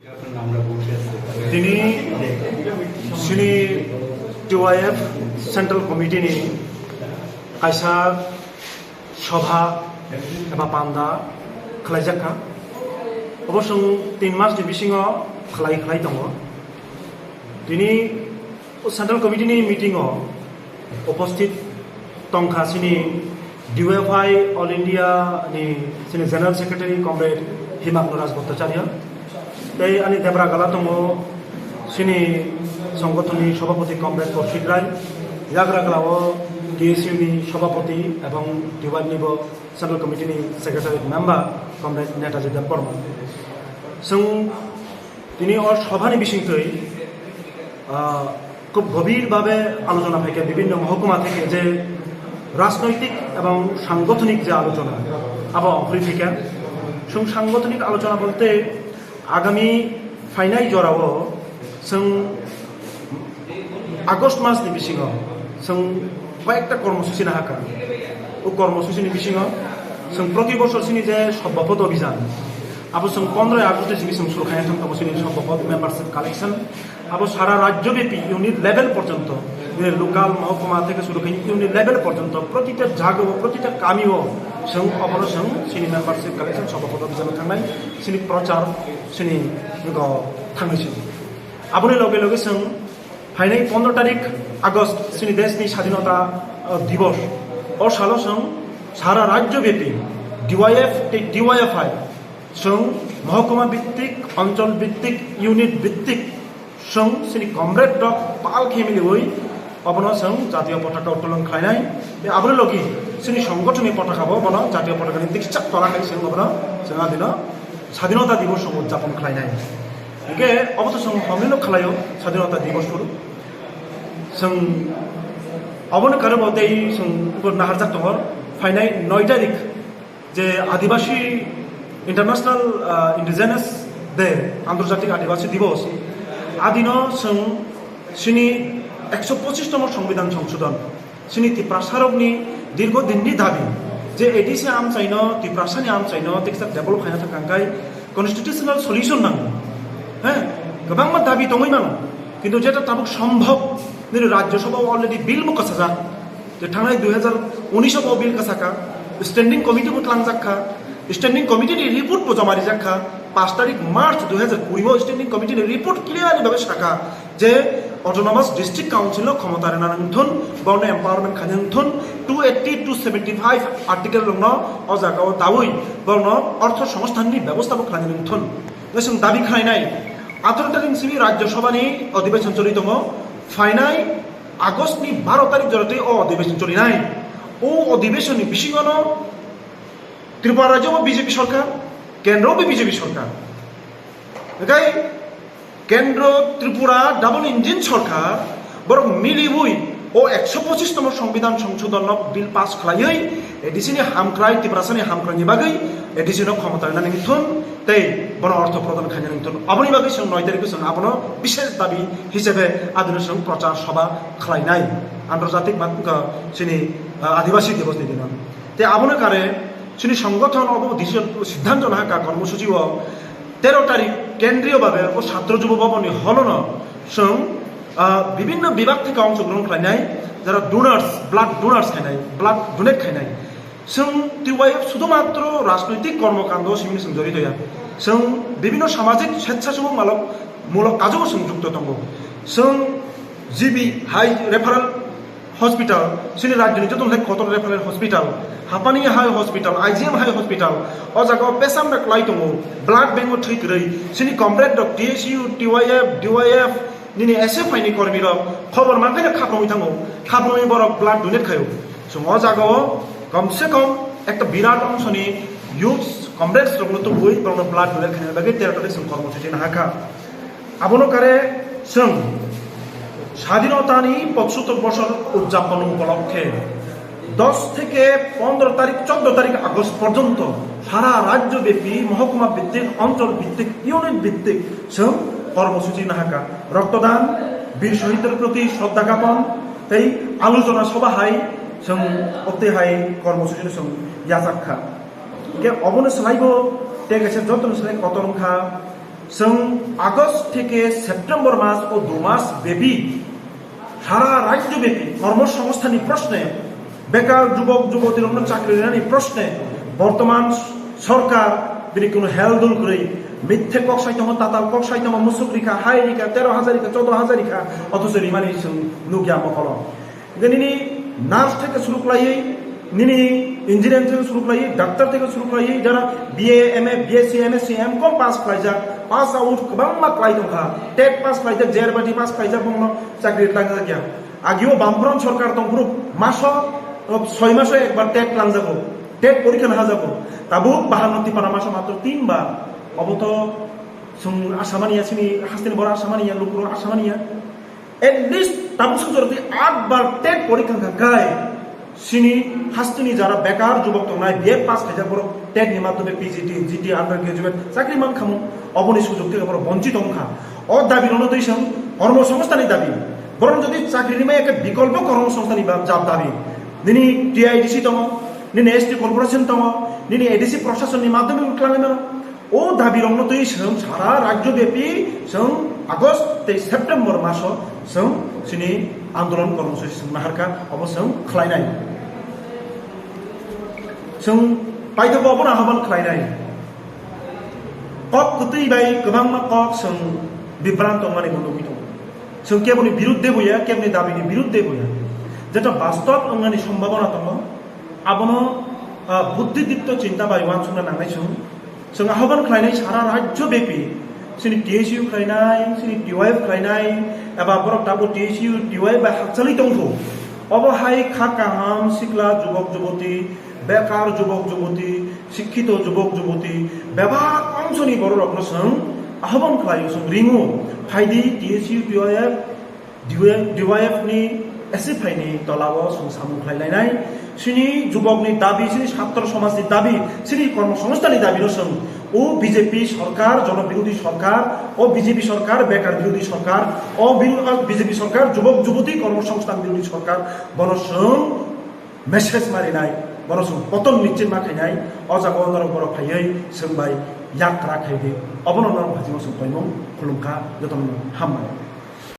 Dini sini TYF Central Committee ni kaisa sabha eba panda khlaijaka obosong 3 mas ni bisingo khlai tongo dini Central Committee ni meeting o উপস্থিত tongkha sini DYFI All India ni sini General Secretary Comrade Himagno Raj Bhattacharya tei ani debra gala tongo sini সংগঠননি সভাপতি comrade Kaushik Roy ইয়াগ্রা গলাও DSU ni সভাপতি এবং DY নিব central committee ni secretary member comrade Netaji Deb Barma সং তিনি ওর সভানি বিশিংতই খুব গভীরভাবে আলোচনা থেকে বিভিন্ন মহকুমা থেকে যে রাজনৈতিক এবং সাংগঠনিক যে আলোচনা আবার অফ্রিকা সাংগঠনিক আলোচনা বলতে আগামী ফাইনাই জরাও जों আগস্ট মাসनि बिसिङाव जों কয়েকটা কর্মসূচি নাহাকা ও কর্মসূচিनि बिसिङाव जों প্রতি বছর সিনি যে সভ্যপদ অভিযান আবো जों 15 আগস্ট থেকে जों শুরু খাইয়া থাকতাম সিনি সভ্যপদ মেম্বারশিপ কালেকশন আবো সারা রাজ্যব্যাপী ইউনিট লেভেল পর্যন্ত লোকাল মহকুমা থেকে শুরু করে ইউনিট লেভেল পর্যন্ত প্রতিটা জায়গা প্রতিটা কামিও जों অবশ্য जों সিনি মেম্বারশিপ কালেকশন সভ্যপদ অভিযান থাকনাय সিনি প্রচার সিনি थांनोसै आबोनि लगे लगे जों फाइनाय 15 तारिख आगस्ट जोंनि देशनि स्वाधीनता दिवस और सालाव जों सारा राज्यव्यापी DYFI जों महकुमा भित्तिक अंचल भित्तिक यूनिट भित्तिक जों जोंनि कमरेड डक पाल खेमिलियै अबनो जों जातीय पताका उत्तोलन खालायनाय बे आबोनि लगे जोंनि संगठननि पताकाबो बनो जातीय पताकानि दिखिचाक तलाखै जों अबनो जोंहा दिनो स्वाधीनता दिवस उदযাপन खालायनाय 이게 어부터 좀 허민로 칼라요 사진었다 디버스로 성 어버는 가르버데 성 이거 나하작 동어 ফাইনাই 9 তারিখ যে আদিবাসী ইন্টারন্যাশনাল ইন্ডিজেনাস ডে আন্তর্জাতিক আদিবাসী দিবস আদিন సం সিনি 125তম সংবিধান সংশোধন সিনি ত্রিপ্রাসারকনি দীর্ঘদিননি দাবি যে এডিসি আম চাইন ত্রিপ্রাসানি আম চাইন টেক্সটা ডেভেলপ খাইনা থাকাंखाय কনস্টিটিউশনাল সলিউশন नांगौ হ্যাঁ गोबां दाबि दङैमोन किन्तु जेटा ताबुक सम्भव निरु राज्यसभा अलरेडी बिल मुखसाजा जे थांनाय 2019 बिल कासाका स्टैंडिंग कमिटी मुतलांजाखा स्टैंडिंग कमिटी नि रिपोर्ट बजामारि जाखा 5 तारिख मार्च 2020 स्टैंडिंग कमिटी नि रिपोर्ट क्लियरली भाबे साका जे অটোনমাস ডিস্ট্রিক্ট কাউন্সিল ক্ষমতার নানথুন বর্ণ এম্পাওয়ারমেন্ট খানথুন 280 275 আর্টিকেল লং অ জায়গাও দাউই বর্ণ অর্থ সংস্থাননি ব্যবস্থাপক খানথুন जों दाबि खालायनाय 18 तारिख सिमी राज्यसभानि अधिवेशन चलिदङ फाइनाय आगस्टनि 12 तारिख जरते अ अधिवेशन चलिनाय ओ अधिवेशननि बिसिङावनो त्रिपुरा राज्यआव बीजेपी सरकार केन्द्रआवबो बीजेपी सरकार ओंखाय केन्द्र त्रिपुरा डाबल इंजिन सरकार बरं मिलिबुय ओ 125तम संविधान संशोधन बिल पास खालायै एडिसिनि हामख्राय त्रिपुरासानि हामख्रायनि बागै एडिसिनो क्षमता नानथुन तै बन अर्थ प्रदान खायनानथुन अबनि बागै जों 9 तारिख जों आबनो विशेष दाबि हिसाबै आदिनो जों प्रचार सभा खालायनाय आन्तर्जातिक मानका सिनि आदिवासी दिवस नि दिन ते आबनो कारे सिनि संगठन अब सिद्धांत नाका कर्मसूची 13 तारिख केन्द्रीय भावे ओ छात्र যুব ভবনनि हलन जों বিভিন্ন বিভাগ থেকে অংশগ্রহণ খালাयनाय যারা ডোনার্স ব্লাড ডোনার্স খাयनाय ব্লাড ডোনেট खायनाय जों টিওয়াইএফ শুধুমাত্র রাজনৈতিক কর্মকাণ্ড সিমিনি जों জড়িত হইয়া जों বিভিন্ন সামাজিক স্বেচ্ছাসেবকমূলক কাজও जों যুক্ত দङ जों জিবি হাই রেফারেল हस्पिटाल सिनि राज्यनि जतन कटन रेफारेल हस्पिटाल हापानि हाई हस्पिटाल आईजीएम हाई हस्पिटाल अ जागाव पेसाम क्लाइ दङ ब्लाड बैंक थैग्रै सिनि कमरेड डक DSU TYF DYF निनि एसएफआई नि कर्मी रक खबर मानखाय खाप्रमै थाङो खाप्रमै बरक ब्लाड डोनेट खायो जों अ जागाव कम से कम একটা বিরাট অংশনি ইউথ কমরেডস রকম তো বই বরং ব্লাড ডোনেট খায় বাকি 13 তারিখ जों কর্মসূচি নাহাকা আবনো কারে जों স্বাধীনতানি 75 বছর উদযাপন উপলক্ষে 10 থেকে 15 তারিখ 14 তারিখ আগস্ট পর্যন্ত সারা রাজ্যব্যাপী মহকুমা ভিত্তিক অঞ্চল ভিত্তিক ইউনিট ভিত্তিক जों কর্মসূচি নাহাকা রক্তদান বীর শহীদদের প্রতি শ্রদ্ধা জ্ঞাপন তাই আলোচনা সভা হাই जों অতেহাই কর্মসূচি जों ইয়াজাখা কে অবনে সলাইবো টেগেছে যতন সলাই কতরংখা जों আগস্ট থেকে সেপ্টেম্বর মাস ও 2 মাস ব্যাপী সারা রাজ্যব্যাপী কর্মসংস্থানের প্রশ্নে বেকার যুবক যুবতীর অন্য চাকরি প্রশ্নে বর্তমান সরকার তিনি কোনো হেলদোল করে মিথ্যে কক সাইতম তাতাল কক সাইতম মুসুক রিখা হাই রিখা 13,000 রিখা 14,000 রিখা অথচ রিমানি নুকিয়া মকল নিনি নার্স থেকে শুরু করাই নিনি ইঞ্জিনিয়ারিং থেকে শুরু করাই ডাক্তার থেকে শুরু করাই যারা BA MA BSc MSc MCom pass খাইজাক পাস আউট गोबां मा खालाय दंखा टेट पास खाइजाक जेआर बादि पास खाइजाक बंग चाकरि लांजा गया आगियो बामफ्रन सरकार दंफ्रु मासो 6 मासो एकबार टेट लांजागो टेट परीक्षा हाजागो ताबो बाहानति पाना मासो मात्र 3 बार अबत जों आसामानिया सिनि हास्तिनि बर आसामानिया लुकुर आसामानिया एटलिस्ट ताबो सुजरति 8 बार टेट परीक्षा गाय सिनि हास्तिनि जारा बेकार जुबक दंनाय बिए पास खाइजाक बर टेट नि माध्यमे पिजिटि जिटि आन्डार ग्रेजुएट चाकरि मान खामु অবনি সুযোগ থেকে বড় বঞ্চিত অংশা ও দাবি অনুদৈশন কর্মসংস্থানের দাবি বরং যদি চাকরির নিমে একটা বিকল্প কর্মসংস্থানের জাব দাবি নিনি টিআইডিসি তম নিনি এসটি কর্পোরেশন তম নিনি এডিসি প্রশাসনের মাধ্যমে উঠলাঙ্গেন ও দাবি অনুদৈশন সারা রাজ্যব্যাপী जों আগস্ট থেকে সেপ্টেম্বর মাস जों सिनि आन्दोलन কর্মসূচি नाहारखा अबो जों खालायनाय जों बायदोबो अबो आह्वान खालायनाय कक कुतै बाय गोबां मा कक जों बिभ्रान्त माने नुबि दं जों केबलनि बिरुद्धे बया केबलनि दाबिनि बिरुद्धे बया जेटा बास्तब अंगानि सम्भावना दङ आबनो बुद्धिदीप्त चिन्ता बाय वानसुना नांनाय जों आह्वान खालायनाय सारा राज्यब्यापी सिनि टिएसइउ खालायनाय सिनि टिवाइएफ खालायनाय एबा बरक दाबो टिएसइउ टिवाइएफ बा हाकसालि दंखौ अबहाय खा काहाम सिख्ला जुबक जुबती बेकार जुबक जुबती शिक्षित जुबक जुबती बेबाक अंशनि बर रत्नसं आह्वान खालायो जों रिङो फाइदि टिएसइउ टिवाइएफ नि एसे फाइनि तलाव जों सामु खालायनाय सिनि जुबकनि दाबि सिनि छात्र समाजनि दाबि सिनि कर्मसंस्थानि दाबि रसं ओ बीजेपी सरकार जनविरोधी सरकार ओ बीजेपी सरकार बेकार विरोधी सरकार ओ बीजेपी सरकार जुबक जुबती कर्मसंस्थान विरोधी सरकार बनसं मेसेज मारिनाय बनसं पतन निश्चित माखायनाय अजाग अनर बर फायै सोंबाय यात्रा खायदे अबनन भाजिमो सोंबायमो खुलुमखा जतन हामबाय।